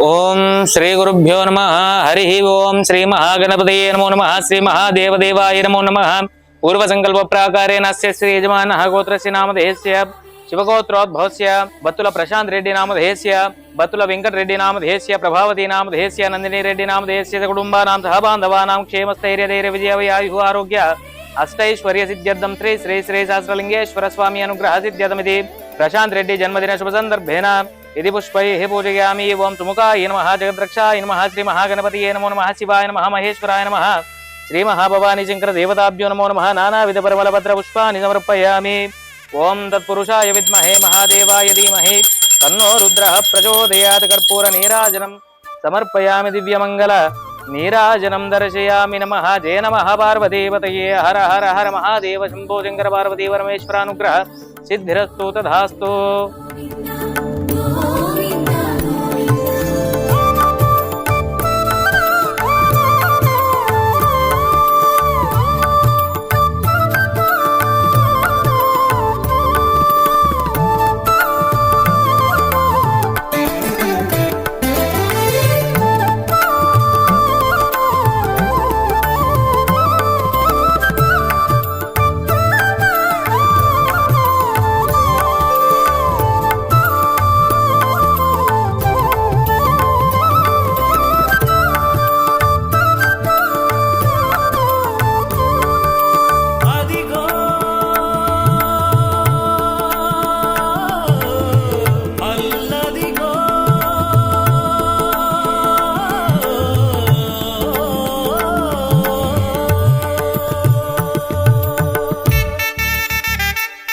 ओम श्री गुरुभ्यो नमः हरि ओम श्री महागणपतये नमो नमः श्री महादेवदेवाय नमो नमः पूर्व संकल्प प्राकारेण अस्य श्री यजमानः गोत्रस्य नामधेयस्य शिवगोत्रोद्भवस्य बत्तुल प्रशांत रेड्डी नामधेयस्य बत्तुल वेंकट रेड्डी नामधेयस्य प्रभावती नामधेयस्य नंदिनी रेड्डी नामधेयस्य कुटुंबानां सहबांधवानां क्षेमस्थैर्यधैर्य विजयायुः आरोग्य अष्टैश्वर्य सिद्ध्यर्थं श्री श्री श्री सहस्रलिंगेश्वर स्वामी अनुग्रह सिद्ध्यर्थमिति प्रशांत रेड्डी जन्मदिन शुभ संदर्भेन यदि पुष्पैः पूजयामि। ओं सुमुखाय नमः जगद्रक्षाय नमः श्री महागणपतये नमो नमः शिवाय नमः महेश्वराय नमः श्री महाभवानी शंकर देवताभ्यो नमो नमः नानाविध परिमलपत्र पुष्पाणि समर्पयामि। ओं तत्पुरुषाय विद्महे महादेवाय धीमहि तन्नो रुद्रः प्रचोदयात्। कर्पूर नीराजनं समर्पयामि दिव्यमंगल नीराजनं दर्शयामि। नमः जय नमः पार्वतीपतये हर हर हर महादेव शंभो शंकर पार्वती परमेश्वरानुग्रह सिद्धिरस्तु तथास्तु।